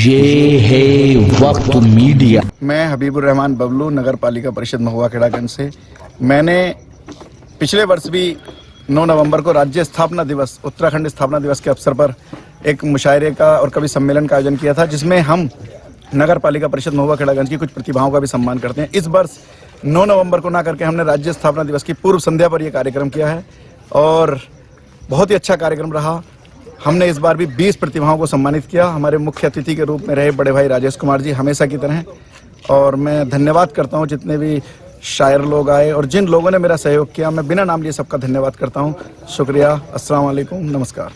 ये है वक्त मीडिया। मैं हबीबुर रहमान बबलू, नगर पालिका परिषद महुआ खेड़ागंज से। मैंने पिछले वर्ष भी 9 नवंबर को राज्य स्थापना दिवस, उत्तराखंड स्थापना दिवस के अवसर पर एक मुशायरे का और कवि सम्मेलन का आयोजन किया था, जिसमें हम नगर पालिका परिषद महुआ खेड़ागंज की कुछ प्रतिभाओं का भी सम्मान करते हैं। इस वर्ष 9 नवंबर को ना करके हमने राज्य स्थापना दिवस की पूर्व संध्या पर यह कार्यक्रम किया है और बहुत ही अच्छा कार्यक्रम रहा। हमने इस बार भी 20 प्रतिभाओं को सम्मानित किया। हमारे मुख्य अतिथि के रूप में रहे बड़े भाई राजेश कुमार जी, हमेशा की तरह। और मैं धन्यवाद करता हूं जितने भी शायर लोग आए और जिन लोगों ने मेरा सहयोग किया, मैं बिना नाम लिए सबका धन्यवाद करता हूं। शुक्रिया, अस्सलाम वालेकुम, नमस्कार।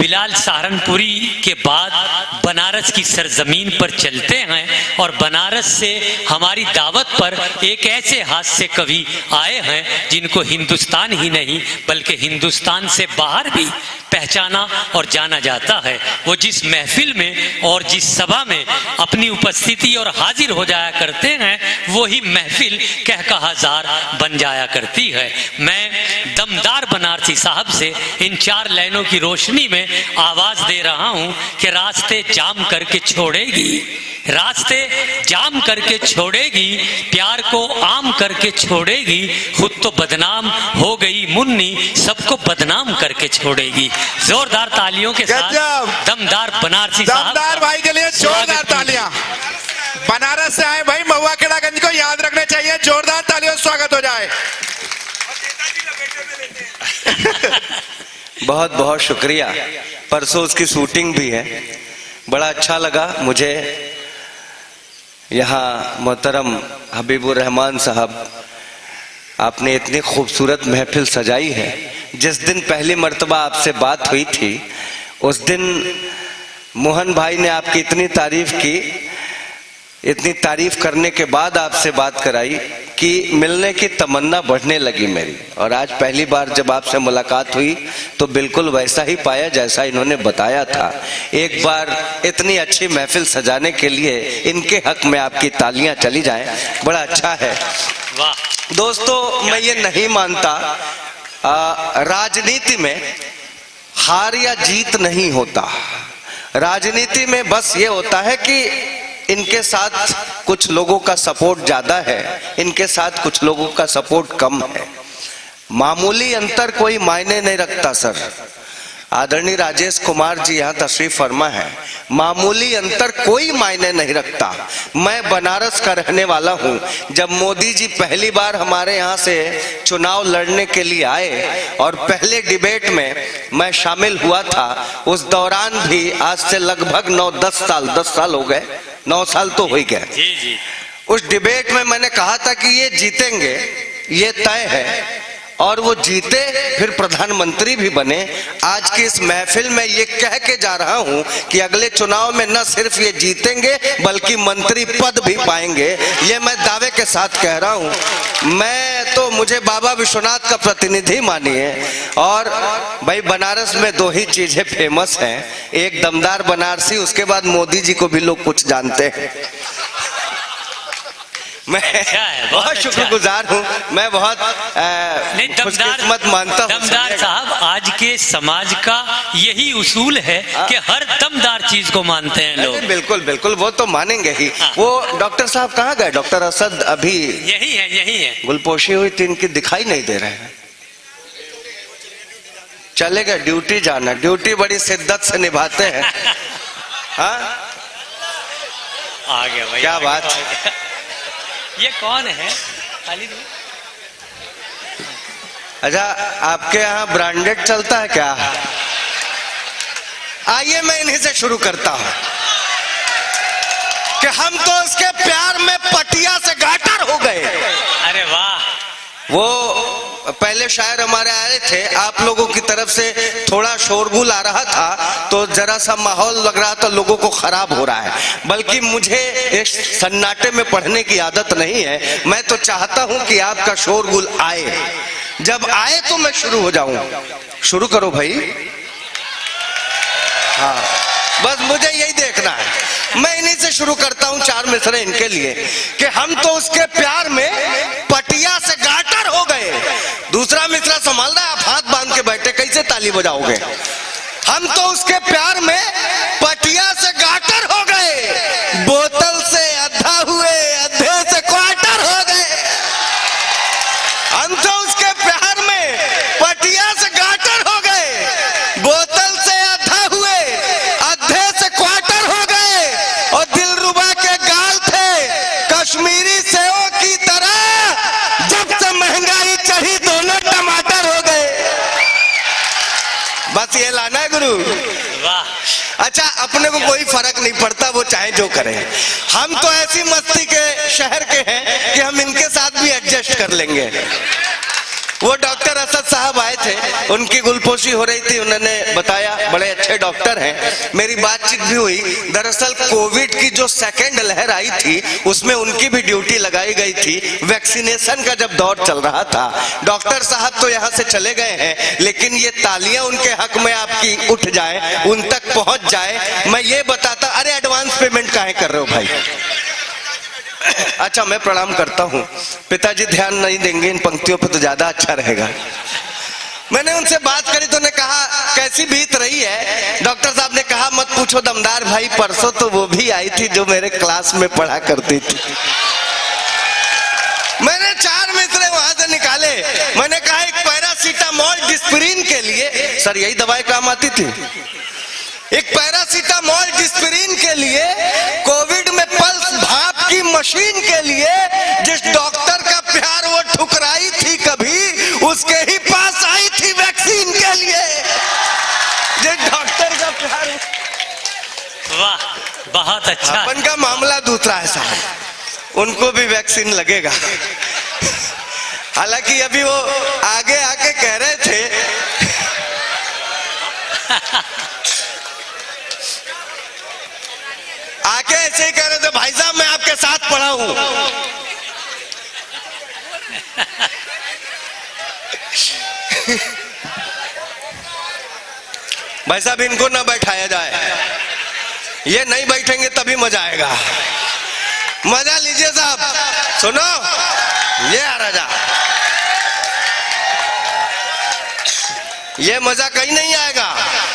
बिलाल सहारनपुरी के बाद बनारस की सरजमीन पर चलते हैं और बनारस से हमारी दावत पर एक ऐसे हास्य कवि आए हैं जिनको हिंदुस्तान ही नहीं बल्कि हिंदुस्तान से बाहर भी पहचाना और जाना जाता है। वो जिस महफिल में और जिस सभा में अपनी उपस्थिति और हाजिर हो जाया करते हैं, वही महफिल कहकहाजार बन जाया करती है। मैं दमदार बनारसी साहब से इन 4 लाइनों की रोशनी में आवाज दे रहा हूं कि रास्ते जाम करके छोड़ेगी, रास्ते जाम करके छोड़ेगी, प्यार को आम करके छोड़ेगी, खुद तो बदनाम हो गई मुन्नी, सबको बदनाम करके छोड़ेगी। जोरदार तालियों के साथ दमदार बनारसी साहब, दमदार भाई के लिए जोरदार तालियां। बनारस से आए भाई महुआ खेड़ागंज को याद रखना चाहिए, जोरदार तालियों से स्वागत हो जाए। बहुत बहुत शुक्रिया। परसों उसकी शूटिंग भी है, बड़ा अच्छा लगा मुझे। यहाँ मोहतरम हबीबुर रहमान साहब, आपने इतनी खूबसूरत महफिल सजाई है। जिस दिन पहली मर्तबा आपसे बात हुई थी, उस दिन मोहन भाई ने आपकी इतनी तारीफ की, इतनी तारीफ करने के बाद आपसे बात कराई कि मिलने की तमन्ना बढ़ने लगी मेरी। और आज पहली बार जब आपसे मुलाकात हुई तो बिल्कुल वैसा ही पाया जैसा इन्होंने बताया था। एक बार इतनी अच्छी महफिल सजाने के लिए इनके हक में आपकी तालियां चली जाएं, बड़ा अच्छा है। वाह दोस्तों, मैं ये नहीं मानता राजनीति में हार या जीत नहीं होता। राजनीति में बस ये होता है कि इनके साथ कुछ लोगों का सपोर्ट ज्यादा है, इनके साथ कुछ लोगों का सपोर्ट कम है। मामूली अंतर कोई मायने नहीं रखता सर। आदरणीय राजेश कुमार जी यहाँ तशरीफ फरमा है। मामूली अंतर कोई मायने नहीं रखता। मैं बनारस का रहने वाला हूँ। जब मोदी जी पहली बार हमारे यहाँ से चुनाव लड़ने के लिए आए और पहले डिबेट में मैं शामिल हुआ था, उस दौरान भी आज से लगभग 10 साल हो गए, 9 साल तो हो ही गए। उस डिबेट में मैंने कहा था कि ये जीतेंगे, ये तय है, और वो जीते, फिर प्रधानमंत्री भी बने। आज की इस महफिल में ये कह के जा रहा हूं कि अगले चुनाव में न सिर्फ ये जीतेंगे बल्कि मंत्री पद भी पाएंगे। ये मैं दावे के साथ कह रहा हूं। मैं तो, मुझे बाबा विश्वनाथ का प्रतिनिधि मानिए। और भाई बनारस में 2 ही चीजें फेमस हैं, एक दमदार बनारसी, उसके बाद मोदी जी को भी लोग कुछ जानते हैं। मैं बहुत शुक्रगुजार हूँ, मैं बहुत खुशकिस्मत मानता हूँ। दमदार साहब, आज के समाज का यही उसूल है कि हर दमदार चीज को मानते हैं लोग। बिल्कुल बिल्कुल, वो तो मानेंगे ही। वो डॉक्टर साहब कहाँ गए? डॉक्टर असद अभी यही है। गुलपोशी हुई थी, इनकी दिखाई नहीं दे रहे हैं। चले गए, ड्यूटी जाना, ड्यूटी बड़ी शिद्दत से निभाते हैं। हाँ, आ गया भाई, क्या बात। ये कौन है? खालिद। अच्छा, आपके यहाँ ब्रांडेड चलता है क्या? आइए मैं इन्हीं से शुरू करता हूं कि हम तो उसके प्यार में पटिया से गाटर हो गए। अरे वाह। वो पहले शायर हमारे आए थे, आप लोगों की तरफ से थोड़ा शोरगुल आ रहा था तो जरा सा माहौल लग रहा था लोगों को खराब हो रहा है। बल्कि मुझे इस सन्नाटे में पढ़ने की आदत नहीं है। मैं तो चाहता हूं कि आपका शोरगुल आए। जब आए तो मैं शुरू हो जाऊं। शुरू करो भाई। हाँ, बस मुझे यही देखना है। मैं इन्हीं से शुरू करता हूं, 4 मिसरे इनके लिए कि हम तो उसके प्यार में पटिया से गाटर हो गए। दूसरा मिसरा संभाल रहा है, आप हाथ बांध के बैठे, कैसे ताली बजाओगे? हम तो उसके प्यार में पटिया से गाटर गुरु? वाह, अच्छा, अपने को कोई फर्क नहीं पड़ता, वो चाहे जो करें। हम तो ऐसी मस्ती के शहर के हैं कि हम इनके साथ भी एडजस्ट कर लेंगे। वो डॉक्टर असद साहब आए थे, उनकी गुलपोशी हो रही थी, उन्होंने बताया, बड़े अच्छे डॉक्टर हैं, मेरी बातचीत भी हुई। दरअसल कोविड की जो सेकेंड लहर आई थी उसमें उनकी भी ड्यूटी लगाई गई थी, वैक्सीनेशन का जब दौर चल रहा था। डॉक्टर साहब तो यहाँ से चले गए हैं, लेकिन ये तालियां उनके हक में आपकी उठ जाए, उन तक पहुंच जाए। मैं ये बताता, अरे एडवांस पेमेंट काहे कर रहे हो भाई? अच्छा, मैं प्रणाम करता हूँ। पिताजी ध्यान नहीं देंगे इन पंक्तियों पे तो ज्यादा अच्छा रहेगा। मैंने उनसे बात करी तो उन्होंने कहा कैसी बीत रही है? डॉक्टर साहब ने कहा मत पूछो दमदार भाई, परसों तो वो भी आई थी जो मेरे क्लास में पढ़ा करती थी। मैंने 4 मित्र वहां से निकाले। मैंने कहा एक पैरासीटामोल डिस्प्रिन के लिए, सर यही दवाई काम आती थी, एक पैरासीटामोल डिस्प्रिन के लिए, कोविड में पल्स भाप की मशीन के लिए जिस डॉक्टर का प्यार वो ठुकराई थी कभी, उसके ही पास आई थी वैक्सीन के लिए। जिस डॉक्टर का प्यार, वाह, बहुत अच्छा। अपन का मामला दूसरा है साहब, उनको भी वैक्सीन लगेगा। हालांकि अभी वो आगे आके कह रहे थे आके ऐसे ही कह रहे थे, भाई साहब मैं आपके साथ पढ़ा हूं। भाई साहब इनको ना बैठाया जाए, ये नहीं बैठेंगे तभी मजा आएगा। मजा लीजिए साहब, सुनो ये आ राजा, ये मजा कहीं नहीं आएगा,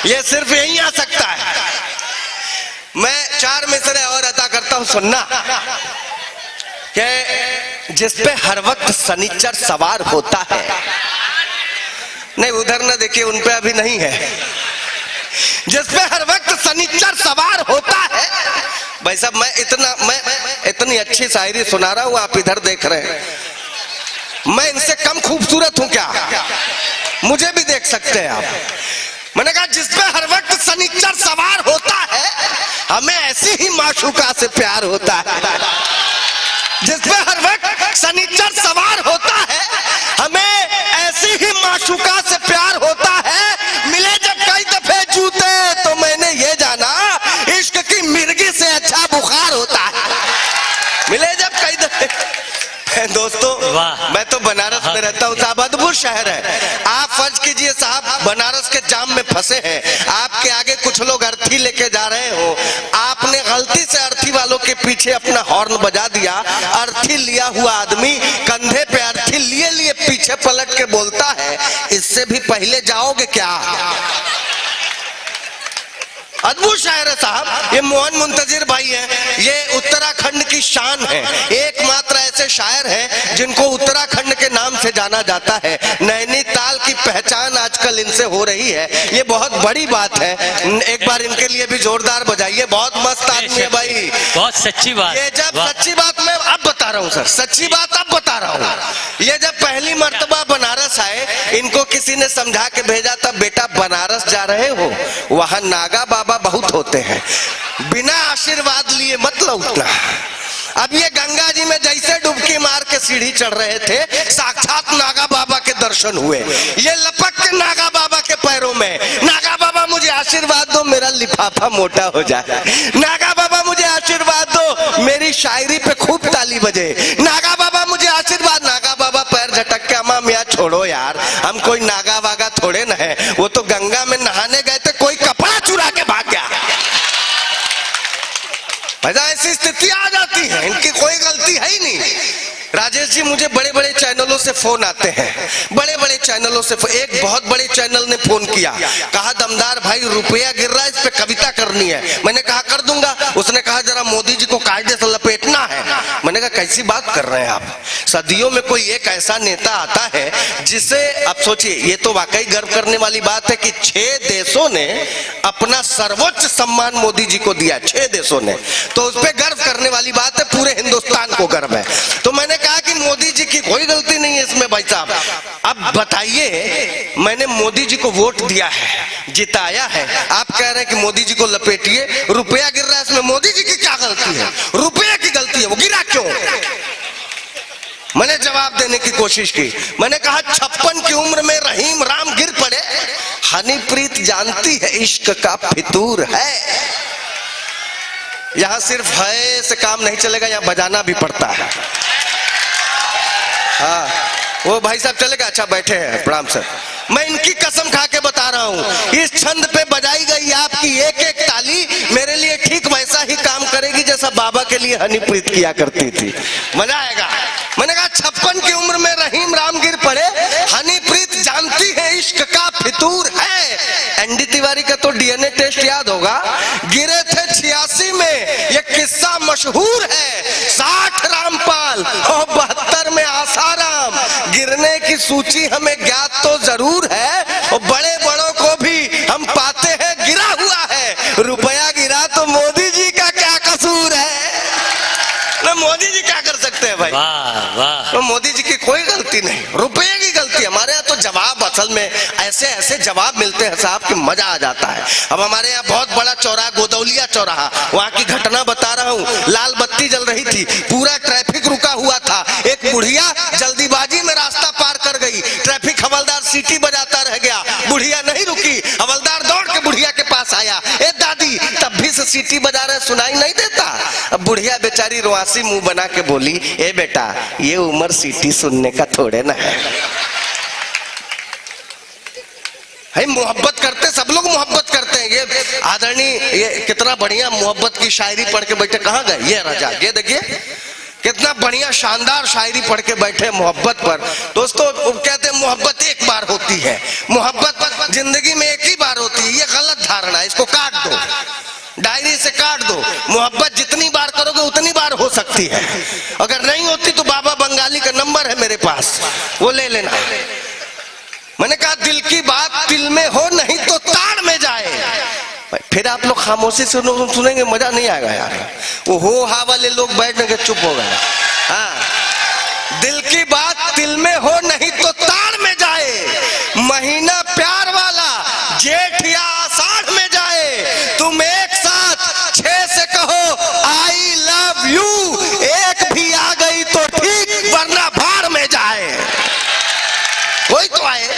ये सिर्फ यहीं आ सकता है। मैं 4 मिसरे और अदा करता हूं, सुनना, कि जिसपे हर वक्त सनीचर सवार होता है, नहीं उधर ना देखिए, उन पे अभी नहीं है, जिसपे हर वक्त सनीचर सवार होता है। भाई साहब मैं इतनी अच्छी शायरी सुना रहा हूं, आप इधर देख रहे हैं, मैं इनसे कम खूबसूरत हूं क्या? मुझे भी देख सकते हैं आप। मैंने कहा जिसपे हर वक्त सनीचर सवार होता है, हमें ऐसी ही माशूका से प्यार होता है। जिसपे हर वक्त सनीचर सवार होता है, हमें ऐसी ही माशूका से प्यार होता है। मिले जब कई दफे जूते तो मैंने ये जाना, इश्क की मिर्गी से अच्छा बुखार होता है। मिले जब कई दफे। दोस्तों मैं तो बनारस में रहता हूँ साहब, अद्भुत शहर है। आप फर्ज कीजिए साहब बनारस के जाम में फंसे हैं, आपके आगे कुछ लोग अर्थी लेके जा रहे हो, आपने गलती से अर्थी वालों के पीछे अपना हॉर्न बजा दिया। अर्थी लिया हुआ आदमी कंधे पे अर्थी लिए लिए पीछे पलट के बोलता है, इससे भी पहले जाओगे क्या? अद्भुत शायर है साहब, ये मोहन मुंतजिर भाई हैं, ये उत्तराखंड की शान है। एकमात्र ऐसे शायर हैं जिनको उत्तराखंड के नाम से जाना जाता है। नैनीताल की पहचान आजकल इनसे हो रही है, ये बहुत बड़ी बात है। एक बार इनके लिए भी जोरदार बजाइए, बहुत मस्त आदमी है भाई, बहुत सच्ची बात। ये जब सच्ची बात मैं अब बता रहा हूँ सर, सच्ची बात अब बता रहा हूँ। ये जब पहली मर्तबा बनारस आए, इनको किसी ने समझा के भेजा था, बेटा बनारस जा रहे हो, वहां नागा बाबा बहुत होते हैं, बिना आशीर्वाद लिए मत लौटना। अब ये गंगा जी में जैसे डुबकी मार के सीढ़ी चढ़ रहे थे, साक्षात नागा बाबा के दर्शन हुए। ये लपक के नागा बाबा के पैरों में, नागा बाबा मुझे आशीर्वाद दो मेरा लिफाफा मोटा हो जाए, नागा बाबा मुझे आशीर्वाद दो मेरी शायरी पे खूब ताली बजे, नागा बाबा मुझे आशीर्वाद। नागा बाबा पैर झटक के, अम्मा मियाँ छोड़ो यार, हम कोई नागा वागा थोड़े न है, वो तो गंगा में नहाने गए थे, कोई कपड़ा चुरा के भाग गया। ऐसी स्थिति आ जाती है, इनकी कोई गलती है ही नहीं। राजेश जी मुझे बड़े बड़े चैनलों से फोन आते हैं, बड़े बड़े चैनलों से। एक बहुत बड़े चैनल ने फोन किया, कहा दमदार भाई रुपया गिर रहा है, इस पे कविता करनी है। मैंने कहा कर दूंगा। उसने कहा जरा मोदी जी को कायदे से लपेटना है। मैंने कहा कैसी बात कर रहे हैं आप, सदियों में कोई एक ऐसा नेता आता है जिसे, आप सोचिए, ये तो वाकई गर्व करने वाली बात है कि 6 देशों ने अपना सर्वोच्च सम्मान मोदी जी को दिया, 6 देशों ने, तो उस पर गर्व करने वाली बात है, पूरे हिंदुस्तान को गर्व है। तो मैंने कहा कि मोदी जी की कोई गलती नहीं है इसमें भाई साहब। अब बताइए, मैंने मोदी जी को वोट दिया है, जिताया है, आप कह रहे हैं कि मोदी जी को लपेटिए, रुपया गिर रहा है, इसमें मोदी जी की क्या गलती है? रुपया की गलती है, वो गिरा क्यों? मैंने जवाब देने की कोशिश की, मैंने कहा 56 की उम्र में रहीम राम गिर पड़े। हनीप्रीत जानती है इश्क का फितूर है। यहां सिर्फ है से काम नहीं चलेगा, यहां बजाना भी पड़ता है। हाँ, वो भाई साहब चलेगा? अच्छा बैठे हैं, प्रणाम सर। मैं इनकी कसम खा के बता रहा हूं, इस छंद पे बजाई गई आपकी एक एक ताली मेरे लिए ठीक वैसा ही काम करेगी जैसा बाबा के लिए हनीप्रीत किया करती थी। मजा आएगा। मैंने कहा 56 की उम्र में रहीम राम गिर पड़े, हनीप्रीत जानती है इश्क का फितूर है। एनडी तिवारी का तो डीएनए टेस्ट याद होगा, गिरे थे 86 में, ये किस्सा मशहूर है। 60 रामपाल और 72 में आसाराम। गिरने की सूची हमें ज्ञात तो जरूर है, और बड़े बड़ों को भी हम पाते हैं गिरा हुआ है। रुपया गिरा तो मोदी जी का क्या कसूर है? ना मोदी जी क्या कर सकते हैं भाई? वाह वाह। तो मोदी जी की कोई गलती नहीं, रुपये की गलती। हमारे यहाँ तो जवाब असल में ऐसे ऐसे जवाब मिलते हैं साहब कि मजा आ जाता है। अब हमारे यहाँ बहुत बड़ा चौराहा, गोदौलिया चौराहा, वहाँ की घटना बता रहा हूँ। लाल बत्ती जल रही थी, पूरा ट्रैफिक रुका हुआ था। एक बुढ़िया जल्दीबाजी में रास्ता पार कर गई, ट्रैफिक हवलदार सीटी बजाता रह गया, बुढ़िया नहीं रुकी। हवलदार दौड़ के बुढ़िया के पास आया, ए दादी तब भी से सीटी बजा रहे, सुनाई नहीं देता? अब बुढ़िया बेचारी रुआसी मुंह बना के बोली, ए बेटा ये उम्र सीटी सुनने का थोड़े ना है। मोहब्बत करते, सब लोग मोहब्बत करते हैं। ये आदरणीय, ये कितना बढ़िया मोहब्बत की शायरी पढ़ के बैठे, कहाँ गए ये राजा? ये देखिए कितना बढ़िया शानदार शायरी पढ़ के बैठे मोहब्बत पर। दोस्तों कहते हैं मोहब्बत एक बार होती है, मोहब्बत जिंदगी में एक ही बार होती है। ये गलत धारणा है, इसको काट दो, डायरी से काट दो। मोहब्बत जितनी बार करोगे उतनी बार हो सकती है। अगर नहीं होती तो बाबा बंगाली का नंबर है मेरे पास, वो ले लेना। मैंने कहा दिल की बात दिल में हो, नहीं तो ताड़ में जाए। फिर आप लोग खामोशी से सुनेंगे, मजा नहीं आएगा यार। वो हो हा वाले लोग बैठने के चुप हो गए। हाँ, दिल की बात दिल में हो, नहीं तो ताड़ में जाए। महीना प्यार वाला जेठ या आषाढ़ में जाए। तुम एक साथ 6 से कहो आई लव यू, एक भी आ गई तो ठीक, वरना भाड़ में जाए। कोई तो आए।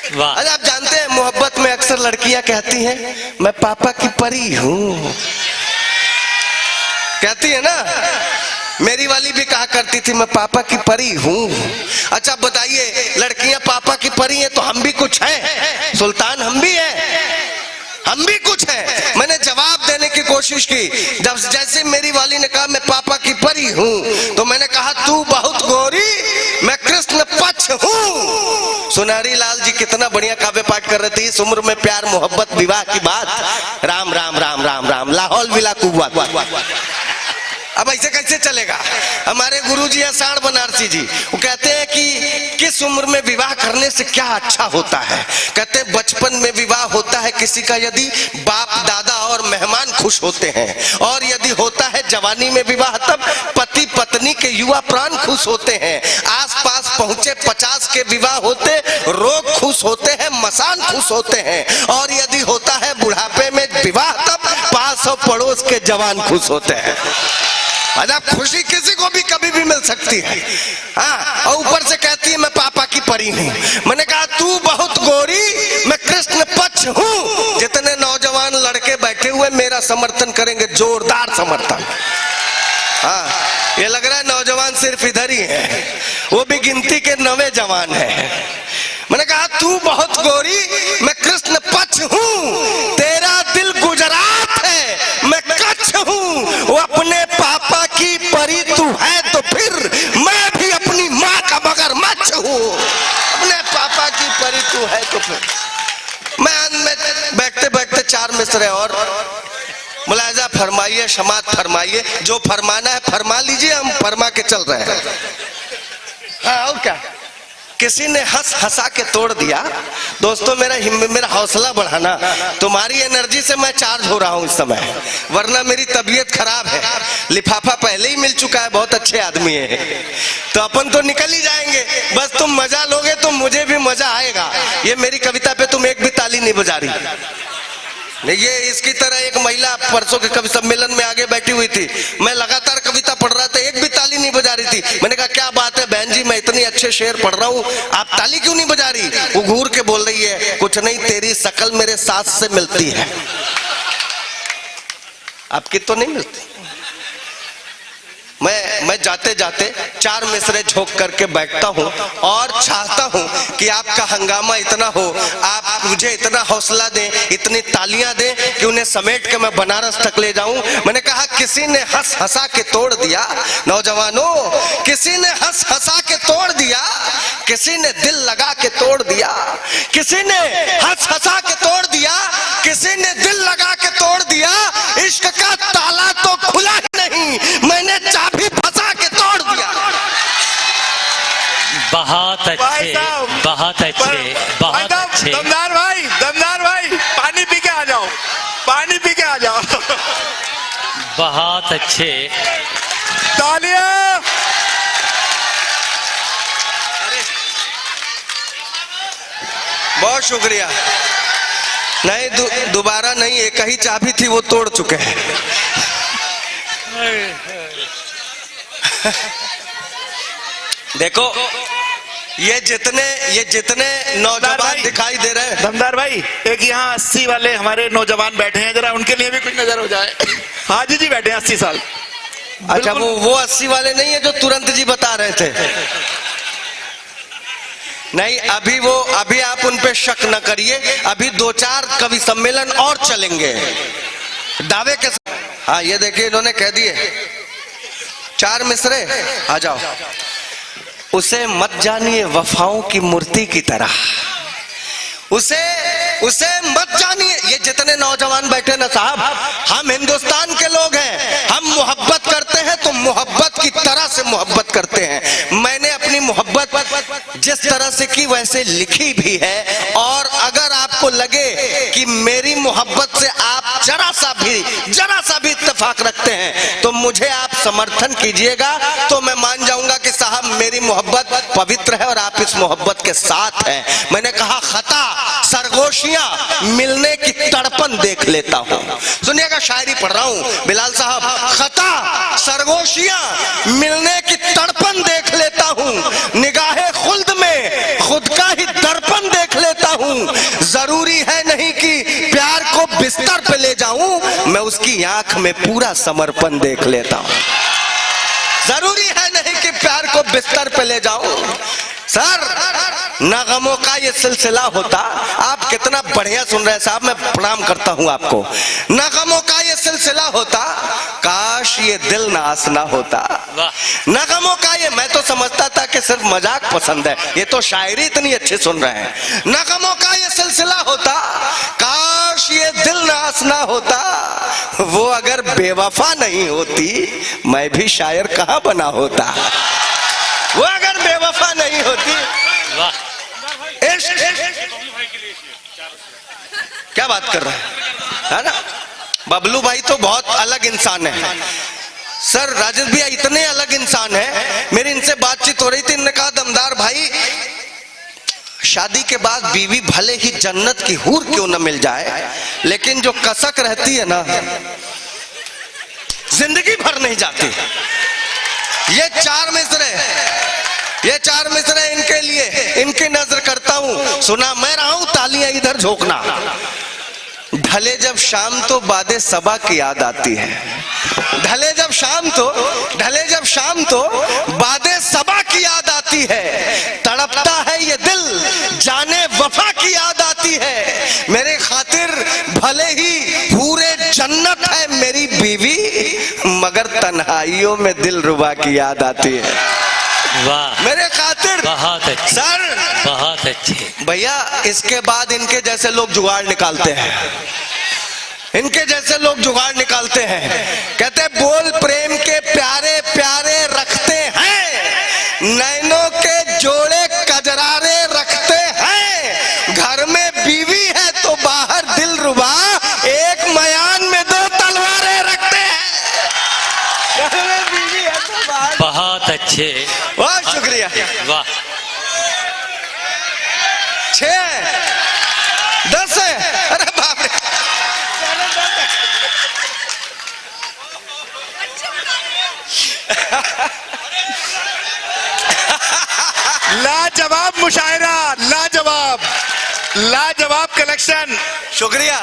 अरे आप जानते हैं मोहब्बत में अक्सर लड़कियां कहती हैं मैं पापा की परी हूं, कहती है ना। मेरी वाली भी कहा करती थी मैं पापा की परी हूं। अच्छा बताइए, लड़कियां पापा की परी हैं तो हम भी कुछ हैं, सुल्तान हम भी हैं, हम भी कुछ हैं। मैंने जवाब देने की कोशिश की, जब जैसे मेरी वाली ने कहा मैं पापा की परी हूं, तो मैंने कहा तू बहुत गोरी, मैं कृष्ण पक्ष हूं। सुनारी लाल जी कितना बढ़िया काव्य पाठ कर रहे थे। इस उम्र में प्यार मोहब्बत विवाह की बात, राम राम राम राम राम, लाहौल विला कुव्वा। अब ऐसे कैसे चलेगा? हमारे गुरुजी हैं साण बनारसी जी, वो कहते हैं कि किस उम्र में विवाह करने से क्या अच्छा होता है। कहते हैं बचपन में विवाह होता है किसी का यदि बाप दादा और मेहमान खुश होते हैं, और यदि होता है जवानी में विवाह तब पति पत्नी के युवा प्राण खुश होते हैं। आसपास पहुंचे 50 के विवाह होते, रोग खुश होते हैं, मसान खुश होते हैं। और यदि होता है बुढ़ापे में विवाह तब 500 पड़ोस के जवान खुश होते हैं। अजब खुशी किसी को भी कभी भी मिल सकती है। हाँ, और ऊपर से कहती है मैं पापा की परी हूँ। मैंने कहा तू बहुत गोरी, मैं कृष्ण पक्ष हूँ। जितने नौजवान लड़के बैठे हुए मेरा समर्थन करेंगे, जोरदार समर्थन। हाँ, ये लग रहा है नौजवान सिर्फ इधर ही है, वो भी गिनती के 9वें जवान है। मैंने कहा तू बहुत गोरी, मैं कृष्ण पक्ष हूँ। तेरा दिल गुजरात है, मैं कच्छ हूँ। वो अपने पापा की परी तू है तो फिर मैं भी अपनी माँ का मगरमच्छ हूँ। अपने पापा की परी तू है तो फिर मैं बैठते बैठते 4 मिसरे और मुलाजा फरमाइए, समात फरमाइए, जो फरमाना है फरमा लीजिए, हम फरमा के चल रहे हैं। हाँ और क्या, किसी ने हंस हंसा के तोड़ दिया। दोस्तों मेरा हौसला बढ़ाना, तुम्हारी एनर्जी से मैं चार्ज हो रहा हूं इस समय, वरना मेरी तबीयत खराब है। लिफाफा पहले ही मिल चुका है, बहुत अच्छे आदमी है, तो अपन तो निकल ही जाएंगे। बस तुम मजा लोगे तो मुझे भी मजा आएगा। ये मेरी कविता पे तुम एक भी ताली नहीं बजा रही। ये इसकी तरह एक महिला परसों के कवि सम्मेलन में आगे बैठी हुई थी, मैं लगातार कविता पढ़ रहा था, एक भी ताली नहीं बजा रही थी। मैंने कहा क्या बात है बहन जी, मैं इतनी अच्छे शेर पढ़ रहा हूँ, आप ताली क्यों नहीं बजा रही? वो घूर के बोल रही है, कुछ नहीं, तेरी शकल मेरे सास से मिलती है, आपकी तो नहीं मिलती। मैं जाते जाते 4 मिसरे झोंक करके बैठता हूं और चाहता हूं कि आपका हंगामा इतना हो, आप मुझे इतना हौसला दें, इतनी तालियां दें कि उन्हें समेट के मैं बनारस तक ले जाऊं। मैंने कहा किसी ने हंस हंसा के तोड़ दिया, नौजवानों, किसी ने हंस हंसा के तोड़ दिया, किसी ने दिल लगा के तोड़ दिया, किसी ने हंस हंसा के तोड़ दिया, किसी ने दिल लगा के तोड़ दिया। इश्क का ताला तो खुला ही नहीं, मैंने चाबी फंसा के तोड़ दिया। बहुत अच्छे, बहुत अच्छे, बहुत अच्छे। दमदार भाई पानी पी के आ जाओ, पानी पी के आ जाओ। बहुत अच्छे। तालियां। बहुत शुक्रिया। नहीं दोबारा नहीं, एक ही चाबी थी वो तोड़ चुके हैं। देखो ये जितने नौजवान दिखाई दे रहे हैं। दमदार भाई, एक यहाँ 80 वाले हमारे नौजवान बैठे हैं, जरा उनके लिए भी कुछ नजर हो जाए। हाजी जी बैठे हैं 80 साल। अच्छा वो 80 वाले नहीं है जो तुरंत जी बता रहे थे। नहीं अभी आप उन पे शक न करिए, अभी 2-4 कवि सम्मेलन और चलेंगे दावे के साथ। हाँ ये देखिए इन्होंने कह दिए 4 मिसरे, आ जाओ। उसे मत जानिए वफाओं की मूर्ति की तरह, उसे मत जानिए। ये जितने नौजवान बैठे ना साहब, हम हिंदुस्तान के लोग हैं, हम मोहब्बत करते हैं तो मोहब्बत की तरह से मोहब्बत करते हैं। मैंने अपनी मोहब्बत जिस तरह से की वैसे लिखी भी है, और अगर आपको लगे कि मेरी मोहब्बत से आप जरा सा भी इत्तेफाक रखते हैं तो मुझे आप समर्थन कीजिएगा, तो मैं मान जाऊंगा कि साहब मेरी मोहब्बत पवित्र है और आप इस मोहब्बत के साथ हैं। मैंने कहा खता सरगोशियां मिलने की तड़पन देख लेता हूं। सुनिएगा शायरी पढ़ रहा हूं बिलाल साहब। खता सरगोशियां मिलने की तड़पन देख लेता हूं, निगाहे खुल्द में खुद का ही दर्पण देख लेता हूं। जरूरी है नहीं कि प्यार को बिस्तर पे ले जाऊं, मैं उसकी आंख में पूरा समर्पण देख लेता हूं। जरूरी है नहीं कि प्यार को बिस्तर पे ले जाऊं। सर ना गमों का ये सिलसिला होता। आप कितना बढ़िया सुन रहे हैं साहब, मैं प्रणाम करता हूं आपको। ना गमों का ये सिलसिला होता, काश ये दिल ना आसना होता। ना गमों का ये, मैं तो समझता था कि सिर्फ मजाक पसंद है, ये तो शायरी इतनी अच्छी सुन रहे हैं। ना गमों का ये सिलसिला होता, काश ये दिल ना आसना होता। वो अगर बेवफा नहीं होती मैं भी शायर कहां बना होता। वो अगर बेवफा नहीं होती। क्या बात कर रहा है ना? बबलू भाई तो बहुत अलग इंसान है। सर राजेश भैया इतने अलग इंसान है। मेरी इनसे बातचीत हो रही थी, इन्होंने कहा दमदार भाई शादी के बाद बीवी भले ही जन्नत की हूर क्यों न मिल जाए, लेकिन जो कसक रहती है ना जिंदगी भर नहीं जाती। ये 4 मिसरे इनके लिए इनकी नजर करता हूं। सुना मैं रहा हूं, तालियां इधर झोंकना। ढले जब शाम तो बादे सबा की याद आती है। ढले जब शाम तो बादे सबा की याद आती है। तड़पता है ये दिल जाने वफा की याद आती है। मेरे खातिर भले ही पूरे जन्नत है मेरी बीवी, मगर तन्हाइयों में दिल रुबा की याद आती है। वाह, मेरे खातिर बहुत अच्छे सर, बहुत अच्छे। भैया इसके बाद इनके जैसे लोग जुगाड़ निकालते हैं। इनके जैसे लोग जुगाड़ निकालते हैं। कहते बोल प्रेम के प्यारे प्यारे रखते हैं, नैनों के जोड़े कजरा बहुत अच्छे। बहुत शुक्रिया। वाह। 6 10 है। अरे बाप रे। लाजवाब मुशायरा, लाजवाब, लाजवाब कलेक्शन। शुक्रिया।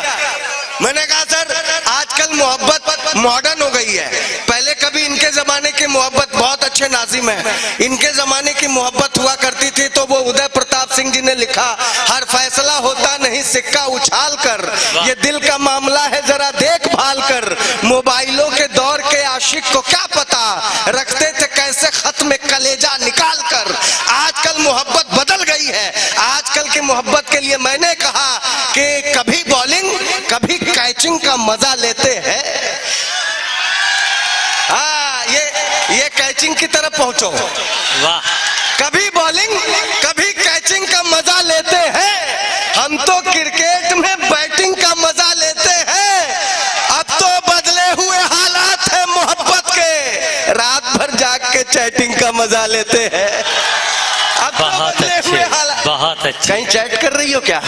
मैंने कहा सर आजकल मोहब्बत मॉडर्न हो गई है। पहले कभी इनके जमाने की मोहब्बत बहुत अच्छे नाजिम है, इनके जमाने की मोहब्बत हुआ करती थी तो वो उदय प्रताप सिंह जी ने लिखा, हर फैसला होता नहीं सिक्का उछाल कर, ये दिल का मामला है जरा देखभाल कर, मोबाइलों के दौर के आशिक को क्या पता रखते थे कैसे खत में कलेजा निकाल कर। आजकल मोहब्बत बदल गई है। आजकल की मोहब्बत के लिए मैंने कहा कि कभी बॉलिंग कभी कैचिंग का मजा लेते हैं। हाँ, ये कैचिंग की तरफ पहुंचो। वाह। कभी बॉलिंग कभी कैचिंग का मजा लेते हैं, हम तो क्रिकेट में बैटिंग का मजा लेते हैं। अब तो बदले हुए हालात है मोहब्बत के, रात भर जाग के चैटिंग का मजा लेते हैं। अब तो बहुत बदले अच्छे, हुए हालात। बहुत अच्छे। कहीं चैट कर रही हो क्या?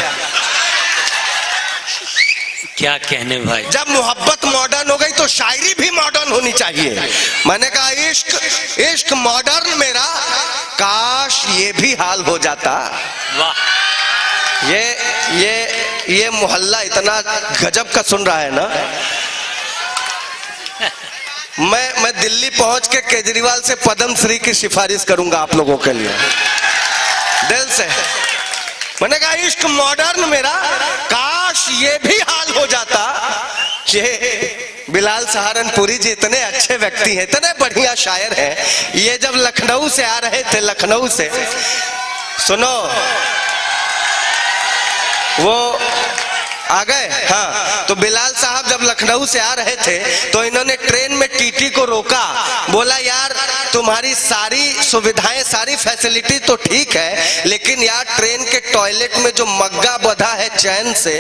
क्या कहने भाई। जब मोहब्बत मॉडर्न हो गई तो शायरी भी मॉडर्न होनी चाहिए। मैंने कहा इश्क इश्क मॉडर्न मेरा, काश ये भी हाल हो जाता। वाह। ये मोहल्ला इतना गजब का सुन रहा है ना। मैं दिल्ली पहुंच के केजरीवाल से पद्म श्री की सिफारिश करूंगा आप लोगों के लिए, दिल से। मैंने कहा इश्क मॉडर्न मेरा, काश ये भी हाल हो जाता। ये बिलाल सहारनपुरी जी इतने अच्छे व्यक्ति हैं, इतने बढ़िया शायर हैं। ये जब लखनऊ से आ रहे थे, लखनऊ से, सुनो वो आ गए। हाँ, तो बिलाल साहब जब लखनऊ से आ रहे थे तो इन्होंने ट्रेन में टीटी को रोका, बोला यार तुम्हारी सारी सुविधाएं सारी फैसिलिटी तो ठीक है, लेकिन यार ट्रेन के टॉयलेट में जो मग्गा बंधा है चैन से,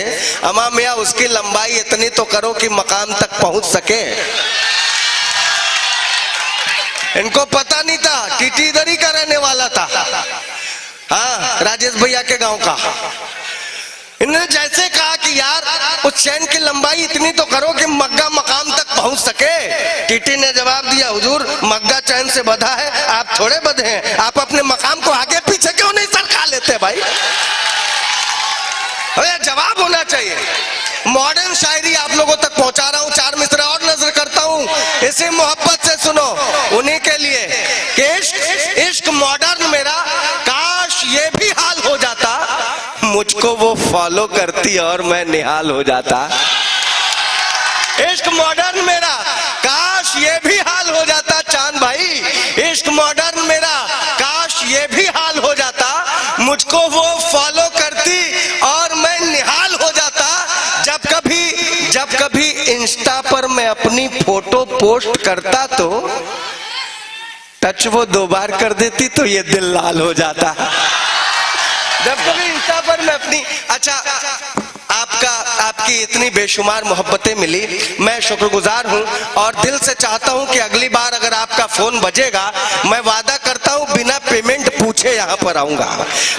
अमा मियाँ उसकी लंबाई इतनी तो करो कि मकाम तक पहुंच सके। इनको पता नहीं था, टीटी इधर ही का रहने वाला था। हाँ, राजेश भैया के गांव का। इन्होंने जैसे कहा कि यार उस चैन की लंबाई इतनी तो करो कि मग्गा मकाम तक पहुंच सके। टीटी ने जवाब दिया, हुजूर मग्गा चैन से बंधा है, आप थोड़े बंधे हैं, आप अपने मकाम को आगे पीछे क्यों नहीं सरका लेते भाई? अरे जवाब होना चाहिए। मॉडर्न शायरी आप लोगों तक पहुंचा रहा हूं। 4 मिसरे और नजर करता हूं, इसी मोहब्बत से सुनो, उन्हीं के लिए कि इश्क मॉडर्न मेरा, काश ये भी हाल हो जाता, मुझको वो फॉलो करती और मैं निहाल हो जाता। इश्क मॉडर्न मेरा, काश ये भी हाल हो जाता चांद भाई। इश्क मॉडर्न मेरा, काश ये भी हाल हो जाता, मुझको वो फॉलो करती और मैं निहाल हो जाता। जब कभी इंस्टा पर मैं अपनी फोटो पोस्ट करता तो टच वो 2 बार कर देती तो ये दिल लाल हो जाता। जब कभी इंस्टा पर मैं अपनी, अच्छा आपकी इतनी बेशुमार मोहब्बतें मिली, मैं शुक्रगुजार हूं और दिल से चाहता हूं कि अगली बार अगर आपका फोन बजेगा, मैं वादा करता हूं बिना पेमेंट पूछे यहां पर आऊंगा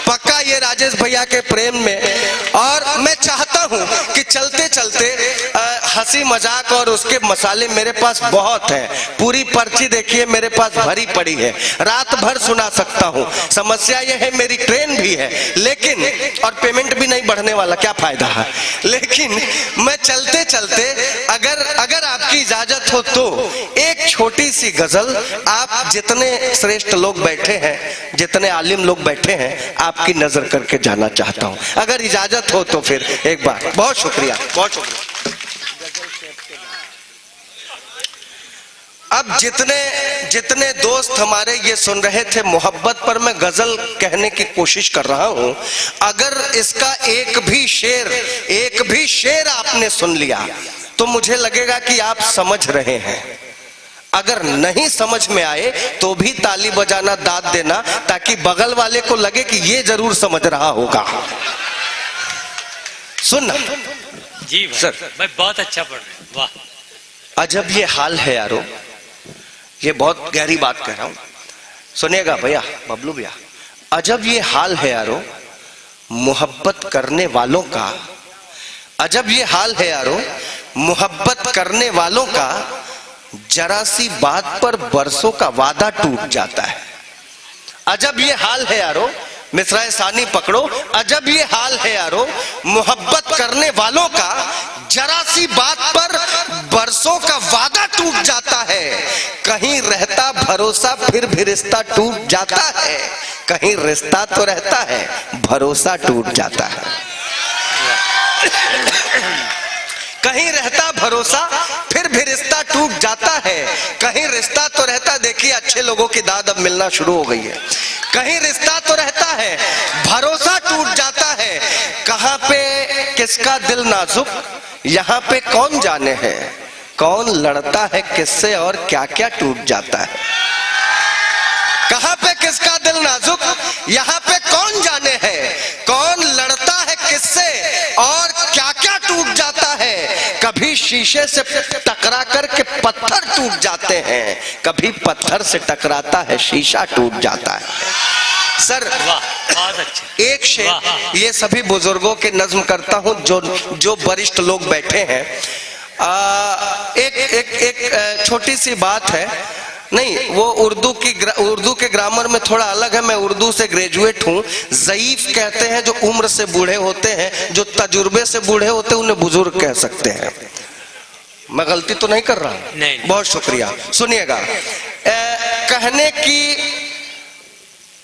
पक्का, ये राजेश भैया के प्रेम में। और मैं चाहता हूं कि चलते चलते हंसी मजाक और उसके मसाले मेरे पास बहुत हैं। पूरी पर्ची देखिए मेरे पास भरी पड़ी है, रात भर सुना सकता हूं। समस्या यह है मेरी ट्रेन भी है, लेकिन और पेमेंट भी नहीं बढ़ने वाला, क्या फायदा है। लेकिन मैं चलते चलते अगर आपकी इजाजत हो तो एक छोटी सी गजल, आप जितने श्रेष्ठ लोग बैठे हैं, जितने आलिम लोग बैठे हैं, आपकी नजर करके जाना चाहता हूं, अगर इजाजत हो तो फिर एक बार। बहुत शुक्रिया, बहुत शुक्रिया। अब जितने दोस्त हमारे ये सुन रहे थे मोहब्बत पर, मैं गजल कहने की कोशिश कर रहा हूं। अगर इसका एक भी शेर आपने सुन लिया तो मुझे लगेगा कि आप समझ रहे हैं। अगर नहीं समझ में आए तो भी ताली बजाना, दाद देना, ताकि बगल वाले को लगे कि ये जरूर समझ रहा होगा। सुनना जी भाई, सर। भाई बहुत अच्छा पढ़ रहे हैं, वाह। अजब ये हाल है यारो, ये बहुत गहरी बात कह रहा हूं, सुनिएगा भैया, बबलू भैया। अजब ये हाल है यारो मोहब्बत करने वालों का, अजब ये हाल है यारो मोहब्बत करने वालों का, जरा सी बात पर बरसों का वादा टूट जाता है। अजब ये हाल है यारो, मिसराए सानी पकड़ो, अजब ये हाल है यारो मोहब्बत करने वालों का, जरा सी बात पर बरसों का वादा टूट जाता है। कहीं रहता भरोसा फिर भी रिश्ता टूट जाता है, कहीं रिश्ता तो रहता है भरोसा टूट जाता है। कहीं रहता भरोसा फिर भी रिश्ता टूट जाता है, कहीं रिश्ता तो रहता, देखिए अच्छे लोगों की दाद अब मिलना शुरू हो गई है, कहीं रिश्ता तो रहता है भरोसा टूट जाता है। कहां पे किसका दिल नाजुक यहां पे कौन जाने है, कौन लड़ता है किससे और क्या क्या टूट जाता है। कहां पे किसका दिल नाजुक यहां पे कौन जाने है, कौन लड़ता है किससे और क्या क्या टूट जाता है। कभी शीशे से टकरा करके पत्थर टूट जाते हैं, कभी पत्थर से टकराता है शीशा टूट जाता है। सर बहुत अच्छा। एक शेर ये सभी बुजुर्गों के नज्म करता हूं जो वरिष्ठ लोग बैठे हैं। एक छोटी सी बात है, नहीं वो उर्दू के ग्रामर में थोड़ा अलग है, मैं उर्दू से ग्रेजुएट हूँ। ज़ईफ कहते हैं जो उम्र से बूढ़े होते हैं, जो तजुर्बे से बूढ़े होते हैं उन्हें बुजुर्ग कह सकते हैं। मैं गलती तो नहीं कर रहा? नहीं। बहुत शुक्रिया। सुनिएगा,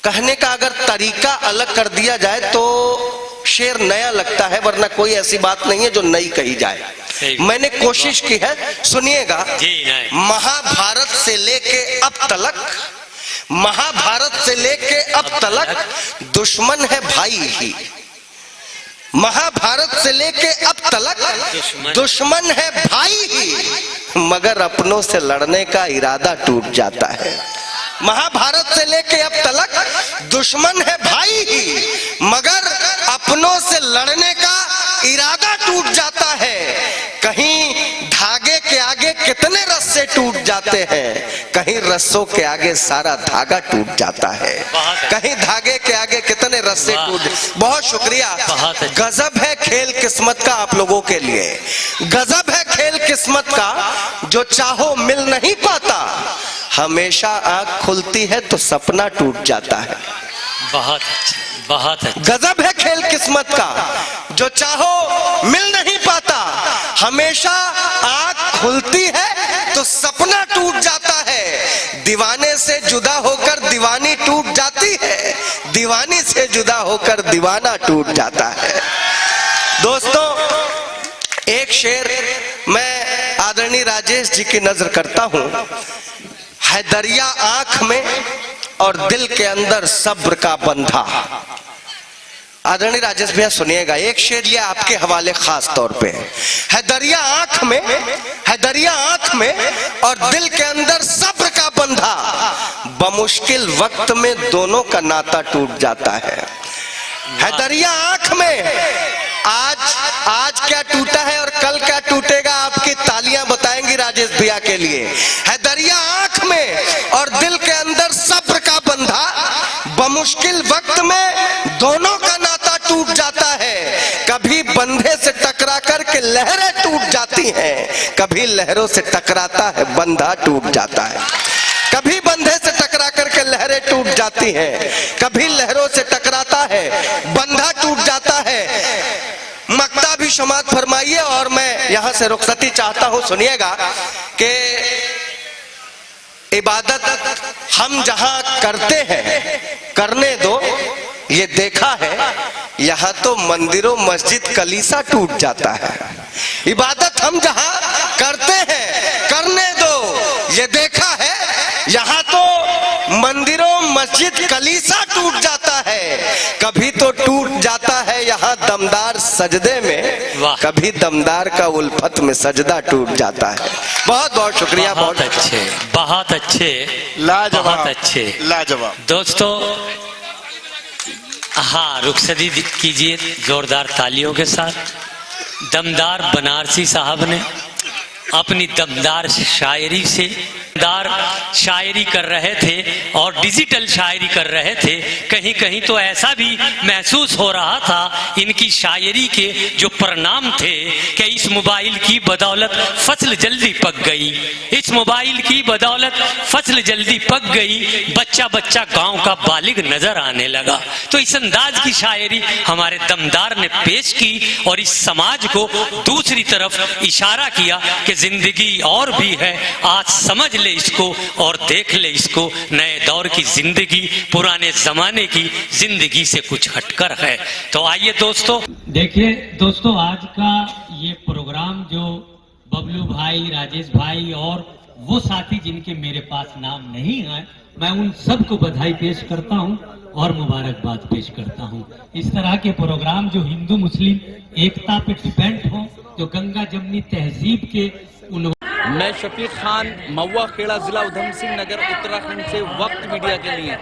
कहने का अगर तरीका अलग कर दिया जाए तो शेर नया लगता है, वरना कोई ऐसी बात नहीं है जो नई कही जाए। मैंने कोशिश की है, सुनिएगा। महाभारत से लेके अब तलक, महाभारत से लेके अब तलक दुश्मन है भाई ही, महाभारत से लेके अब तलक दुश्मन है भाई ही, मगर अपनों से लड़ने का इरादा टूट जाता है। महाभारत से लेके अब तलक दुश्मन है भाई ही, मगर अपनों से लड़ने का इरादा टूट जाता है। कहीं धागे के आगे कितने रस्से टूट जाते हैं, कहीं रस्सों के आगे सारा धागा टूट जाता है। कहीं धागे के आगे कितने रस्से टूट। बहुत शुक्रिया। गजब है खेल किस्मत का आप लोगों के लिए, गजब है खेल किस्मत का, जो चाहो मिल नहीं पाता, हमेशा आंख खुलती है तो सपना टूट जाता है। बहुत अच्छा, बहुत अच्छा। गजब है खेल किस्मत का, जो चाहो मिल नहीं पाता, हमेशा आंख खुलती है तो सपना टूट जाता है। दीवाने से जुदा होकर दीवानी टूट जाती है, दीवानी से जुदा होकर दीवाना टूट जाता है। दोस्तों, एक शेर मैं आदरणीय राजेश जी की नजर करता हूं। है दरिया आंख में और दिल के अंदर सब्र का बंधा। आदरणीय राजेश भैया सुनिएगा, एक शेर ये आपके हवाले खास तौर पे है। दरिया आंख में, है दरिया आंख में और दिल के अंदर सब्र का बंधा, बमुश्किल वक्त में दोनों का नाता टूट जाता है दरिया आंख में। आज क्या टूटा है और कल क्या टूटेगा, आपकी तालियां बताएंगी राजेश भैया के लिए। है दरिया आंख में और दिल के अंदर सब्र का बंधा, बमुश्किल वक्त में दोनों का नाता टूट जाता है। कभी बंधे से टकरा कर के लहरें टूट जाती हैं, कभी लहरों से टकराता है बंधा टूट जाता है। कभी बंधे से टकरा करके लहरें टूट जाती हैं, कभी लहरों से टकराता है बंधा टूट जाता है। मक्ता भी समात फरमाइए और मैं यहां से रुखसती चाहता हूं। सुनिएगा कि इबादत हम जहां करते हैं करने दो, ये देखा है यहां तो मंदिरों मस्जिद कलीसा टूट जाता है। इबादत हम जहां करते हैं करने दो, ये देखा है यहां तो मंदिरों मस्जिद कलीसा टूट जाता है। कभी तो टूट जाता है यहाँ दमदार सजदे में, कभी दमदार का उल्फत में सजदा टूट जाता है। बहुत बहुत शुक्रिया। बहुत अच्छे, बहुत अच्छे, लाजवाब, बहुत अच्छे, लाजवाब। दोस्तों हाँ, रुखसती कीजिए जोरदार तालियों के साथ। दमदार बनारसी साहब ने अपनी दमदार शायरी से दमदार शायरी कर रहे थे और डिजिटल शायरी कर रहे थे। कहीं कहीं तो ऐसा भी महसूस हो रहा था इनकी शायरी के जो परिणाम थे कि इस मोबाइल की बदौलत फसल जल्दी पक गई, इस मोबाइल की बदौलत फसल जल्दी पक गई, बच्चा बच्चा गांव का बालिग नजर आने लगा। तो इस अंदाज की शायरी हमारे दमदार ने पेश की और इस समाज को दूसरी तरफ इशारा किया कि जिंदगी और भी है, आज समझ ले इसको और देख ले इसको, नए दौर की जिंदगी पुराने जमाने की जिंदगी से कुछ हटकर है। तो आइए दोस्तों, देखिए दोस्तों, आज का ये प्रोग्राम जो बबलू भाई, राजेश भाई और वो साथी जिनके मेरे पास नाम नहीं है, मैं उन सबको बधाई पेश करता हूं और मुबारकबाद पेश करता हूं। इस तरह के प्रोग्राम जो हिंदू मुस्लिम एकता पे डिपेंड हो, जो गंगा जमनी तहजीब के मैं शफीक खान, महुआ खेड़ा, जिला उधम सिंह नगर, उत्तराखंड से वक्त मीडिया के लिए।